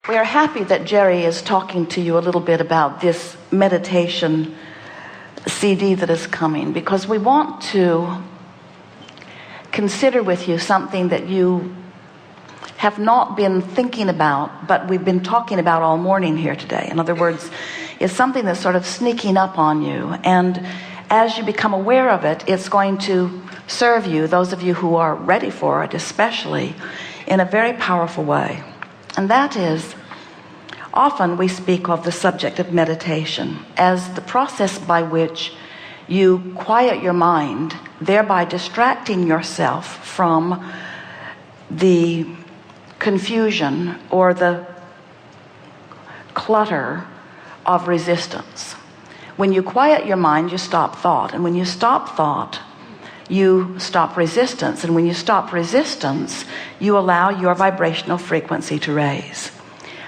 We are happy that Jerry is talking to you a little bit about this meditation CD that is coming, because we want to consider with you something that you have not been thinking about, but we've been talking about all morning here today. In other words, it's something that's sort of sneaking up on you, and as you become aware of it, it's going to serve you, those of you who are ready for it especially, in a very powerful way. And that is, often we speak of the subject of meditation as the process by which you quiet your mind, thereby distracting yourself from the confusion or the clutter of resistance. When you quiet your mind, you stop thought, and when you stop thought, you stop resistance, and when you stop resistance, you allow your vibrational frequency to raise.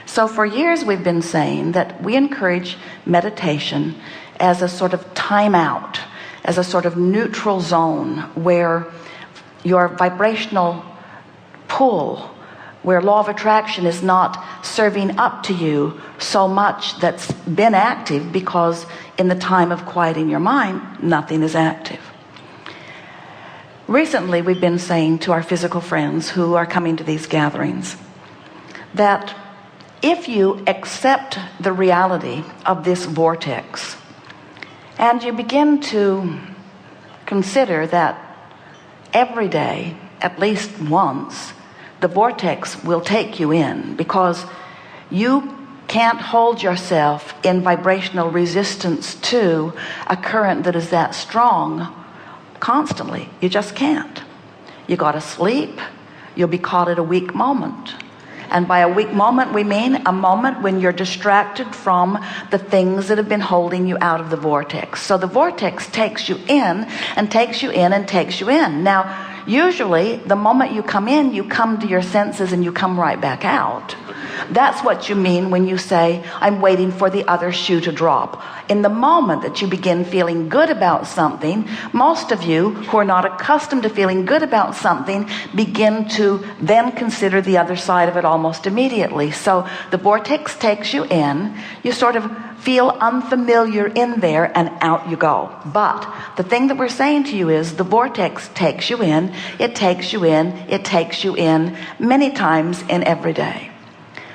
So for years we've been saying that we encourage meditation as a sort of timeout, as a sort of neutral zone where your vibrational pull, where law of attraction is not serving up to you so much that's been active, because in the time of quieting your mind, nothing is active. Recently, we've been saying to our physical friends who are coming to these gatherings that if you accept the reality of this vortex and you begin to consider that every day, at least once, the vortex will take you in, because you can't hold yourself in vibrational resistance to a current that is that strong constantly. You just can't. You got to sleep. You'll be caught at a weak moment. And by a weak moment, we mean a moment when you're distracted from the things that have been holding you out of the vortex. So the vortex takes you in and takes you in and takes you in. Now, usually the moment you come to your senses and you come right back out. That's what you mean when you say, I'm waiting for the other shoe to drop. In the moment that you begin feeling good about something, most of you who are not accustomed to feeling good about something begin to then consider the other side of it almost immediately. So the vortex takes you in, you sort of feel unfamiliar in there, and out you go. But the thing that we're saying to you is the vortex takes you in, it takes you in, it takes you in many times in every day.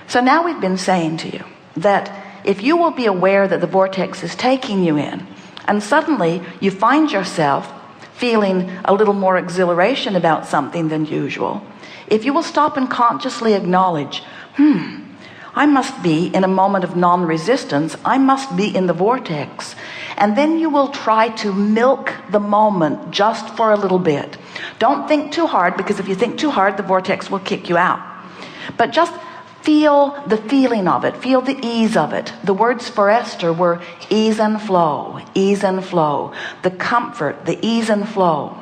So now we've been saying to you that if you will be aware that the vortex is taking you in, and suddenly you find yourself feeling a little more exhilaration about something than usual, if you will stop and consciously acknowledge, I must be in a moment of non-resistance, I must be in the vortex, and then you will try to milk the moment just for a little bit. Don't think too hard, because if you think too hard, the vortex will kick you out. But just feel the feeling of it, feel the ease of it. The words for Esther were ease and flow, ease and flow. The comfort, the ease and flow.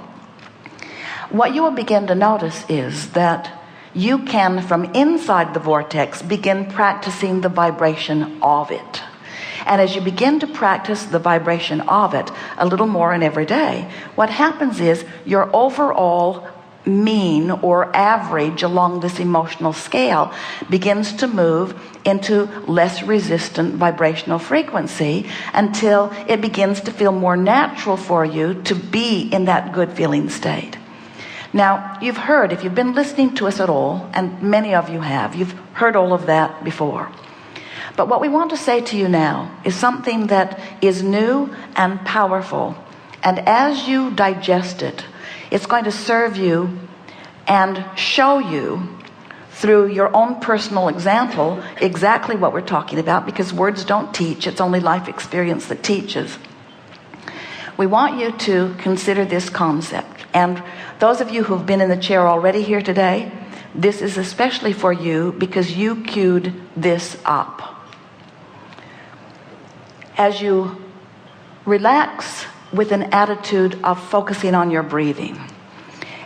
What you will begin to notice is that you can, from inside the vortex, begin practicing the vibration of it. And as you begin to practice the vibration of it a little more in every day, what happens is your overall mean or average along this emotional scale begins to move into less resistant vibrational frequency until it begins to feel more natural for you to be in that good feeling state. Now, you've heard, if you've been listening to us at all, and many of you have, you've heard all of that before. But what we want to say to you now is something that is new and powerful. And as you digest it, it's going to serve you and show you through your own personal example exactly what we're talking about, because words don't teach. It's only life experience that teaches. We want you to consider this concept. And those of you who've been in the chair already here today, this is especially for you because you queued this up. As you relax with an attitude of focusing on your breathing,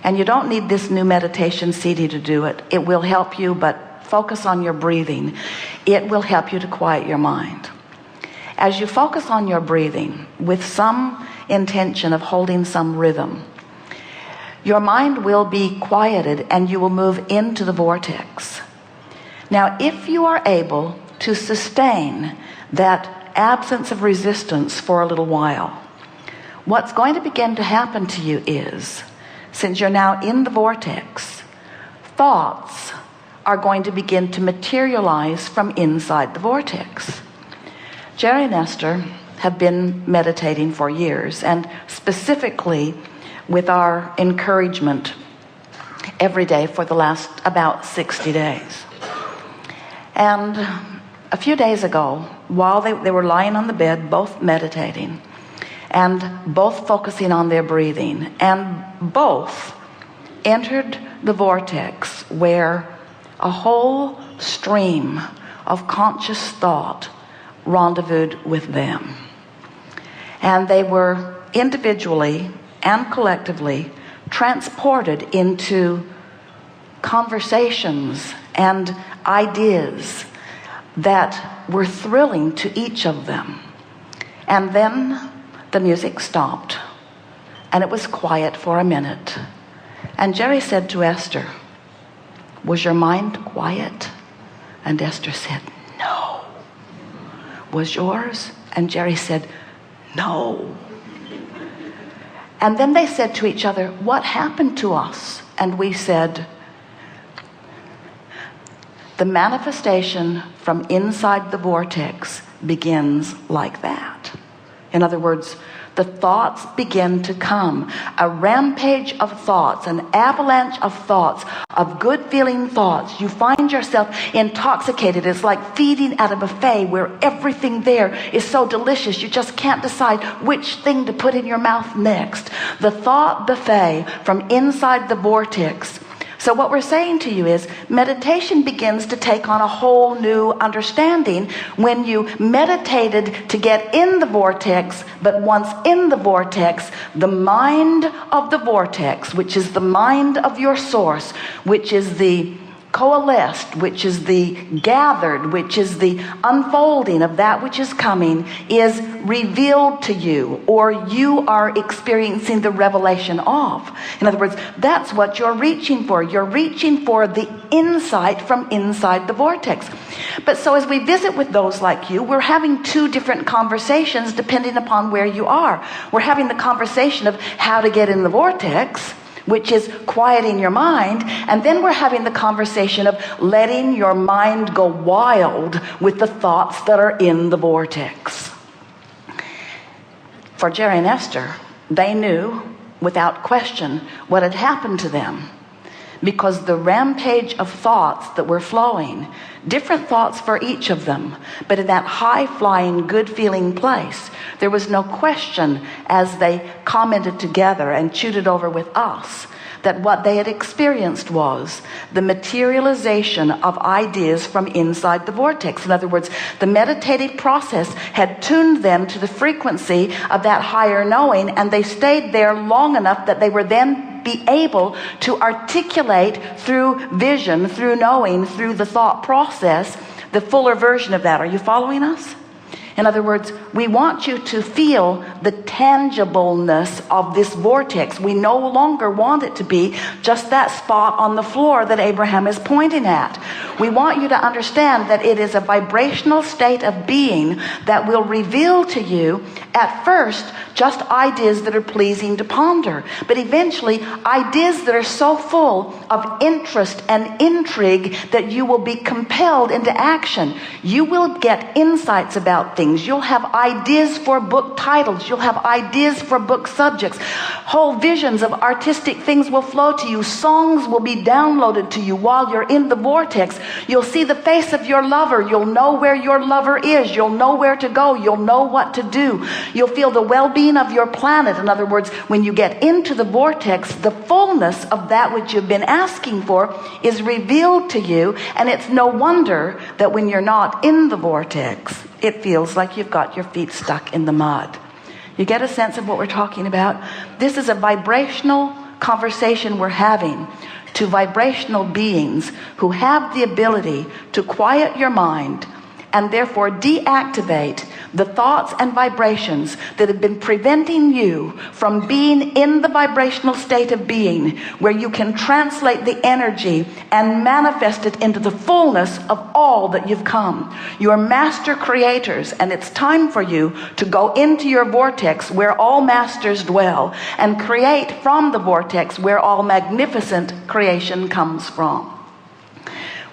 and you don't need this new meditation CD to do it. It will help you, but focus on your breathing. It will help you to quiet your mind. As you focus on your breathing with some intention of holding some rhythm, your mind will be quieted and you will move into the vortex. Now, if you are able to sustain that absence of resistance for a little while, what's going to begin to happen to you is, since you're now in the vortex, thoughts are going to begin to materialize from inside the vortex. Jerry and Esther have been meditating for years, and specifically with our encouragement every day for the last about 60 days. And a few days ago, while they were lying on the bed, both meditating and both focusing on their breathing, and both entered the vortex where a whole stream of conscious thought rendezvoused with them. And they were individually and collectively transported into conversations and ideas that were thrilling to each of them. And then the music stopped, and it was quiet for a minute. And Jerry said to Esther, "Was your mind quiet?" And Esther said, "No." "Was yours?" And Jerry said, "No." And then they said to each other, "What happened to us?" And we said, the manifestation from inside the vortex begins like that. In other words, the thoughts begin to come. A rampage of thoughts, an avalanche of thoughts, of good feeling thoughts. You find yourself intoxicated. It's like feeding at a buffet where everything there is so delicious you just can't decide which thing to put in your mouth next. The thought buffet from inside the vortex. So what we're saying to you is meditation begins to take on a whole new understanding when you meditated to get in the vortex, but once in the vortex, the mind of the vortex, which is the mind of your source, which is the coalesced, which is the gathered, which is the unfolding of that which is coming, is revealed to you, or you are experiencing the revelation of. In other words, that's what you're reaching for. You're reaching for the insight from inside the vortex. But so as we visit with those like you, we're having two different conversations depending upon where you are. We're having the conversation of how to get in the vortex, which is quieting your mind, and then we're having the conversation of letting your mind go wild with the thoughts that are in the vortex. For Jerry and Esther, they knew without question what had happened to them, because the rampage of thoughts that were flowing, different thoughts for each of them, but in that high-flying, good-feeling place, there was no question as they commented together and chewed it over with us that what they had experienced was the materialization of ideas from inside the vortex. In other words, the meditative process had tuned them to the frequency of that higher knowing, and they stayed there long enough that they were then be able to articulate through vision, through knowing, through the thought process, the fuller version of that. Are you following us? In other words, we want you to feel the tangibleness of this vortex. We no longer want it to be just that spot on the floor that Abraham is pointing at. We want you to understand that it is a vibrational state of being that will reveal to you at first just ideas that are pleasing to ponder, but eventually ideas that are so full of interest and intrigue that you will be compelled into action. You will get insights about things. You'll have ideas for book titles. You'll have ideas for book subjects. Whole visions of artistic things will flow to you. Songs will be downloaded to you while you're in the vortex. You'll see the face of your lover. You'll know where your lover is. You'll know where to go. You'll know what to do. You'll feel the well-being of your planet. In other words, when you get into the vortex, the fullness of that which you've been asking for is revealed to you, and it's no wonder that when you're not in the vortex, it feels like you've got your feet stuck in the mud. You get a sense of what we're talking about? This is a vibrational conversation we're having to vibrational beings who have the ability to quiet your mind and therefore deactivate the thoughts and vibrations that have been preventing you from being in the vibrational state of being where you can translate the energy and manifest it into the fullness of all that you've come. You are master creators, and it's time for you to go into your vortex where all masters dwell and create from the vortex where all magnificent creation comes from.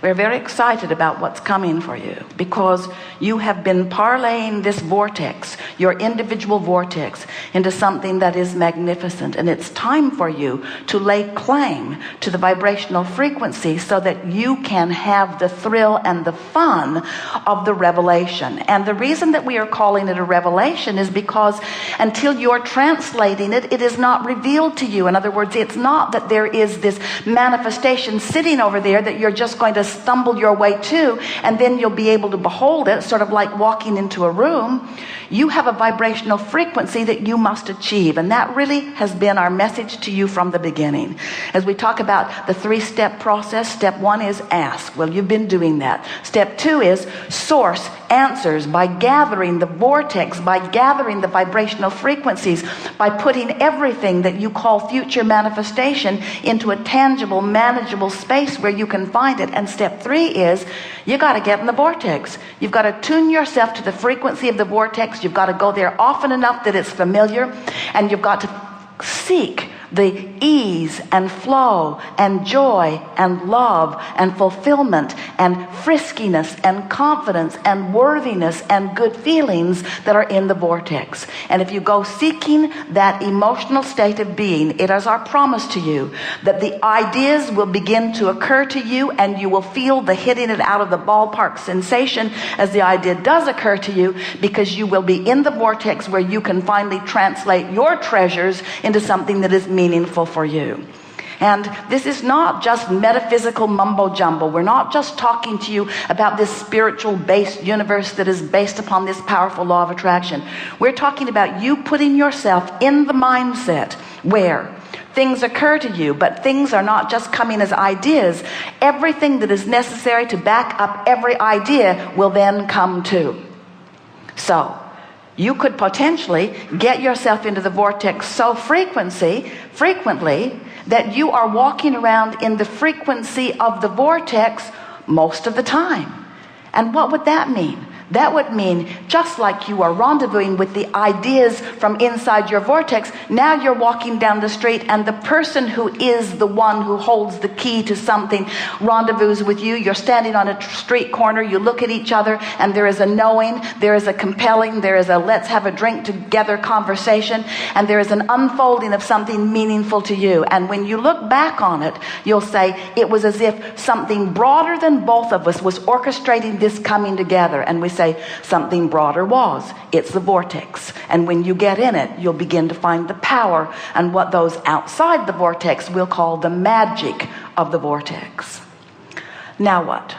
We're very excited about what's coming for you because you have been parlaying this vortex, your individual vortex, into something that is magnificent. And it's time for you to lay claim to the vibrational frequency so that you can have the thrill and the fun of the revelation. And the reason that we are calling it a revelation is because until you're translating it, it is not revealed to you. In other words, it's not that there is this manifestation sitting over there that you're just going to stumble your way to, and then you'll be able to behold it, sort of like walking into a room. You have a vibrational frequency that you must achieve, and that really has been our message to you from the beginning. As we talk about the 3-step process, step 1 is ask. Well, you've been doing that. Step 2 is source answers by gathering the vortex, by gathering the vibrational frequencies, by putting everything that you call future manifestation into a tangible, manageable space where you can find it. And step 3 is you got to get in the vortex. You've got to tune yourself to the frequency of the vortex. You've got to go there often enough that it's familiar, and you've got to seek the ease and flow and joy and love and fulfillment and friskiness and confidence and worthiness and good feelings that are in the vortex. And if you go seeking that emotional state of being, it is our promise to you that the ideas will begin to occur to you, and you will feel the hitting it out of the ballpark sensation as the idea does occur to you, because you will be in the vortex where you can finally translate your treasures into something that is meaningful for you. And this is not just metaphysical mumbo jumbo. We're not just talking to you about this spiritual based universe that is based upon this powerful law of attraction. We're talking about you putting yourself in the mindset where things occur to you, but things are not just coming as ideas. Everything that is necessary to back up every idea will then come too. So you could potentially get yourself into the vortex so frequently that you are walking around in the frequency of the vortex most of the time. And what would that mean? That would mean just like you are rendezvousing with the ideas from inside your vortex, now you're walking down the street and the person who is the one who holds the key to something rendezvous with you. You're standing on a street corner, you look at each other, and there is a knowing, there is a compelling, there is a let's have a drink together conversation, and there is an unfolding of something meaningful to you. And when you look back on it, you'll say it was as if something broader than both of us was orchestrating this coming together. And we say something broader was. It's the vortex. And when you get in it, you'll begin to find the power and what those outside the vortex will call the magic of the vortex. Now what?